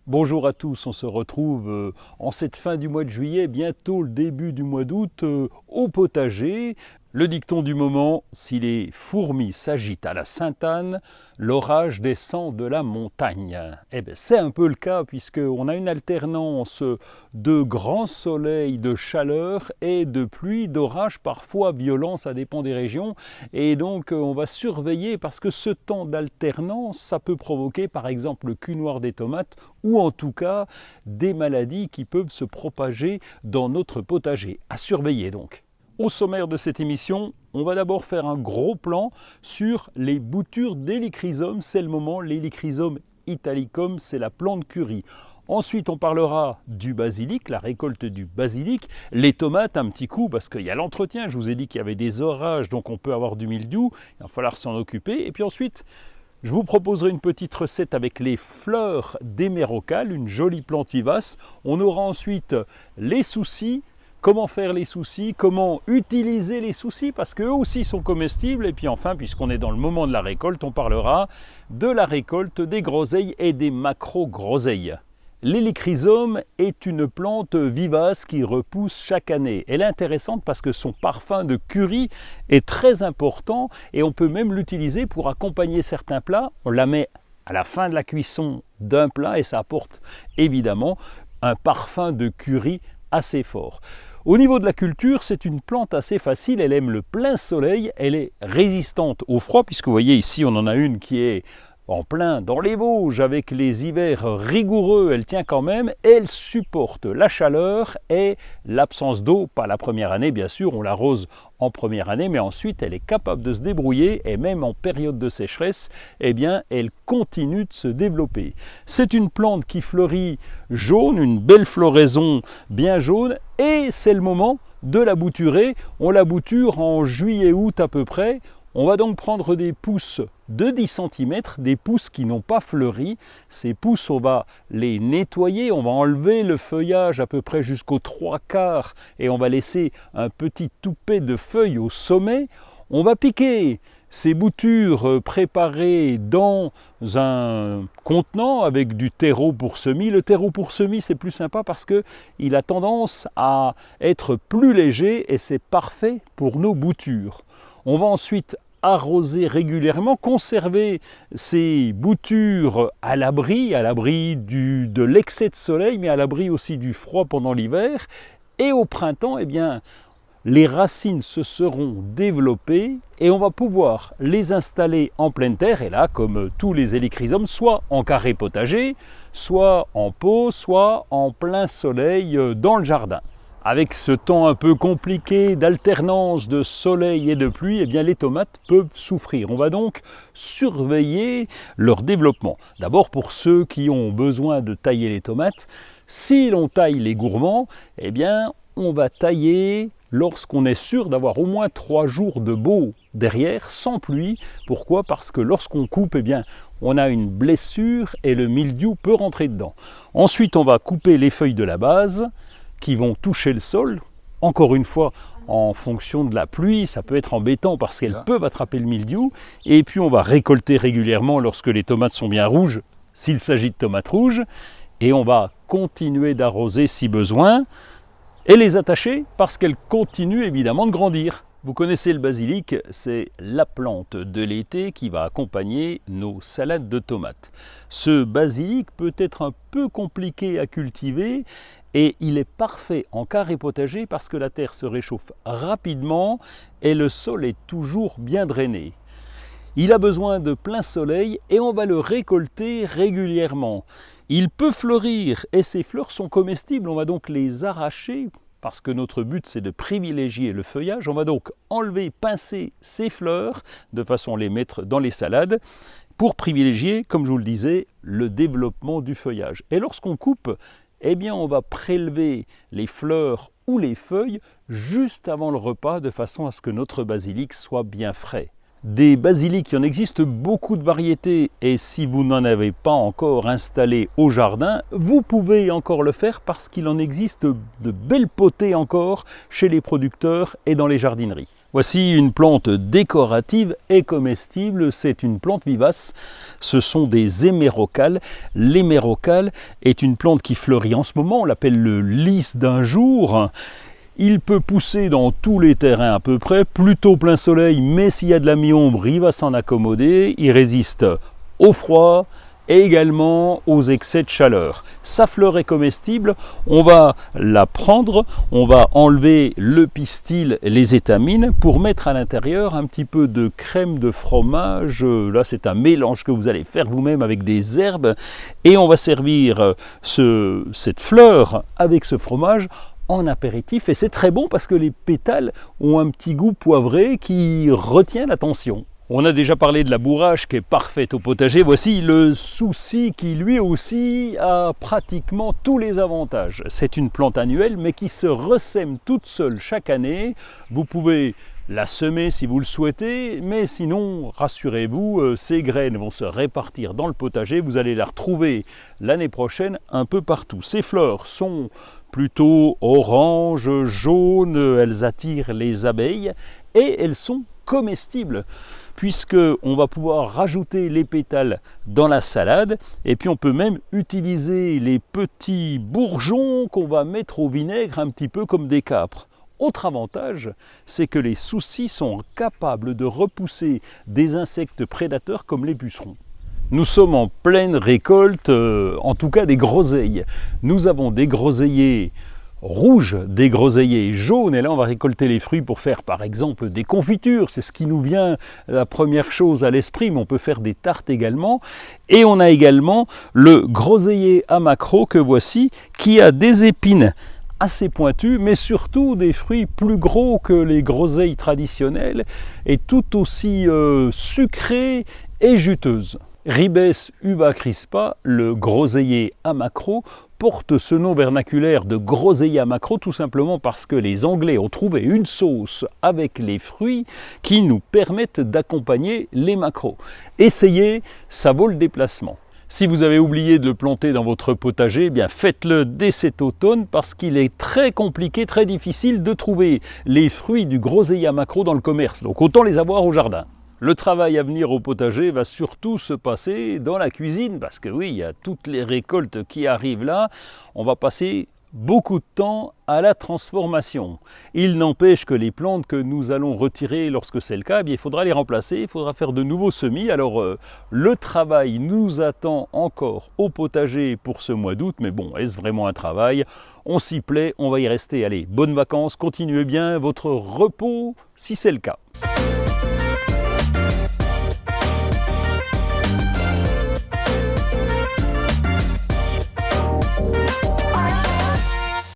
Bonjour à tous, on se retrouve en cette fin du mois de juillet, bientôt le début du mois d'août, au potager. Le dicton du moment, si les fourmis s'agitent à la Sainte-Anne, l'orage descend de la montagne. Eh bien, c'est un peu le cas puisqu'on a une alternance de grands soleils, de chaleur et de pluie, d'orage parfois violents, ça dépend des régions. Et donc on va surveiller parce que ce temps d'alternance, ça peut provoquer par exemple le cul noir des tomates ou en tout cas des maladies qui peuvent se propager dans notre potager. À surveiller donc. Au sommaire de cette émission, on va d'abord faire un gros plan sur les boutures d'Helichrysum. C'est le moment, l'Helichrysum italicum, c'est la plante curry. Ensuite, on parlera du basilic, la récolte du basilic, les tomates, un petit coup, parce qu'il y a l'entretien. Je vous ai dit qu'il y avait des orages, donc on peut avoir du mildiou, il va falloir s'en occuper. Et puis ensuite, je vous proposerai une petite recette avec les fleurs d'hémérocale, une jolie plante vivace. On aura ensuite les soucis. Comment faire les soucis, comment utiliser les soucis, parce qu'eux aussi sont comestibles. Et puis enfin, puisqu'on est dans le moment de la récolte, on parlera de la récolte des groseilles et des macro-groseilles. L'Helichrysum est une plante vivace qui repousse chaque année. Elle est intéressante parce que son parfum de curry est très important et on peut même l'utiliser pour accompagner certains plats. On la met à la fin de la cuisson d'un plat et ça apporte évidemment un parfum de curry assez fort. Au niveau de la culture, c'est une plante assez facile, elle aime le plein soleil, elle est résistante au froid, puisque vous voyez ici on en a une qui est en plein dans les Vosges avec les hivers rigoureux, elle tient quand même, elle supporte la chaleur et l'absence d'eau, pas la première année bien sûr, on l'arrose en première année, mais ensuite elle est capable de se débrouiller et même en période de sécheresse, eh bien elle continue de se développer. C'est une plante qui fleurit jaune, une belle floraison bien jaune et c'est le moment de la bouturer. On la bouture en juillet-août à peu près. On va donc prendre des pousses de 10 cm, des pousses qui n'ont pas fleuri. Ces pousses, on va les nettoyer, on va enlever le feuillage à peu près jusqu'aux 3/4 et on va laisser un petit toupet de feuilles au sommet. On va piquer ces boutures préparées dans un contenant avec du terreau pour semis. Le terreau pour semis, c'est plus sympa parce qu'il a tendance à être plus léger et c'est parfait pour nos boutures. On va ensuite arroser régulièrement, conserver ces boutures à l'abri de l'excès de soleil, mais à l'abri aussi du froid pendant l'hiver. Et au printemps, eh bien, les racines se seront développées et on va pouvoir les installer en pleine terre. Et là, comme tous les Helichrysums, soit en carré potager, soit en pot, soit en plein soleil dans le jardin. Avec ce temps un peu compliqué d'alternance de soleil et de pluie, eh bien les tomates peuvent souffrir. On va donc surveiller leur développement. D'abord pour ceux qui ont besoin de tailler les tomates, si l'on taille les gourmands, eh bien on va tailler lorsqu'on est sûr d'avoir au moins 3 jours de beau derrière, sans pluie. Pourquoi? Parce que lorsqu'on coupe, eh bien, on a une blessure et le mildiou peut rentrer dedans. Ensuite, on va couper les feuilles de la base qui vont toucher le sol. Encore une fois, en fonction de la pluie, ça peut être embêtant parce qu'elles peuvent attraper le mildiou. Et puis, on va récolter régulièrement lorsque les tomates sont bien rouges, s'il s'agit de tomates rouges. Et on va continuer d'arroser si besoin et les attacher parce qu'elles continuent évidemment de grandir. Vous connaissez le basilic, c'est la plante de l'été qui va accompagner nos salades de tomates. Ce basilic peut être un peu compliqué à cultiver et il est parfait en carré potager parce que la terre se réchauffe rapidement et le sol est toujours bien drainé. Il a besoin de plein soleil et on va le récolter régulièrement. Il peut fleurir et ses fleurs sont comestibles, on va donc les arracher parce que notre but c'est de privilégier le feuillage. On va donc enlever, pincer ces fleurs de façon à les mettre dans les salades pour privilégier, comme je vous le disais, le développement du feuillage. Et lorsqu'on coupe, eh bien on va prélever les fleurs ou les feuilles juste avant le repas de façon à ce que notre basilic soit bien frais. Des basilics, il en existe beaucoup de variétés et si vous n'en avez pas encore installé au jardin, vous pouvez encore le faire parce qu'il en existe de belles potées encore chez les producteurs et dans les jardineries. Voici une plante décorative et comestible, c'est une plante vivace, ce sont des hémérocalles. L'hémérocale est une plante qui fleurit en ce moment, on l'appelle le lys d'un jour. Il peut pousser dans tous les terrains à peu près, plutôt plein soleil, mais s'il y a de la mi-ombre, il va s'en accommoder. Il résiste au froid et également aux excès de chaleur. Sa fleur est comestible, on va la prendre, on va enlever le pistil, les étamines, pour mettre à l'intérieur un petit peu de crème de fromage. Là, c'est un mélange que vous allez faire vous-même avec des herbes, et on va servir cette fleur avec ce fromage en apéritif, et c'est très bon parce que les pétales ont un petit goût poivré qui retient l'attention. On a déjà parlé de la bourrache qui est parfaite au potager. Voici le souci qui lui aussi a pratiquement tous les avantages. C'est une plante annuelle mais qui se ressème toute seule chaque année. Vous pouvez la semer si vous le souhaitez, mais sinon, rassurez-vous, ces graines vont se répartir dans le potager. Vous allez la retrouver l'année prochaine un peu partout. Ces fleurs sont plutôt orange, jaune, elles attirent les abeilles et elles sont comestibles, puisqu'on va pouvoir rajouter les pétales dans la salade, et puis on peut même utiliser les petits bourgeons qu'on va mettre au vinaigre un petit peu comme des capres. Autre avantage, c'est que les soucis sont capables de repousser des insectes prédateurs comme les pucerons. Nous sommes en pleine récolte, en tout cas des groseilles. Nous avons des groseilliers rouges, des groseilliers jaunes, et là on va récolter les fruits pour faire par exemple des confitures, c'est ce qui nous vient la première chose à l'esprit, mais on peut faire des tartes également. Et on a également le groseillier à maquereau que voici, qui a des épines assez pointues, mais surtout des fruits plus gros que les groseilles traditionnelles, et tout aussi sucrées et juteuses. Ribes uva crispa, le groseillier à maquereau, porte ce nom vernaculaire de groseillier à maquereau tout simplement parce que les Anglais ont trouvé une sauce avec les fruits qui nous permettent d'accompagner les maquereaux. Essayez, ça vaut le déplacement. Si vous avez oublié de le planter dans votre potager, eh bien faites-le dès cet automne parce qu'il est très compliqué, très difficile de trouver les fruits du groseillier à maquereau dans le commerce. Donc autant les avoir au jardin. Le travail à venir au potager va surtout se passer dans la cuisine, parce que oui, il y a toutes les récoltes qui arrivent là. On va passer beaucoup de temps à la transformation. Il n'empêche que les plantes que nous allons retirer lorsque c'est le cas, eh bien, il faudra les remplacer, il faudra faire de nouveaux semis. Alors le travail nous attend encore au potager pour ce mois d'août, mais bon, est-ce vraiment un travail? On s'y plaît, on va y rester. Allez, bonnes vacances, continuez bien votre repos si c'est le cas.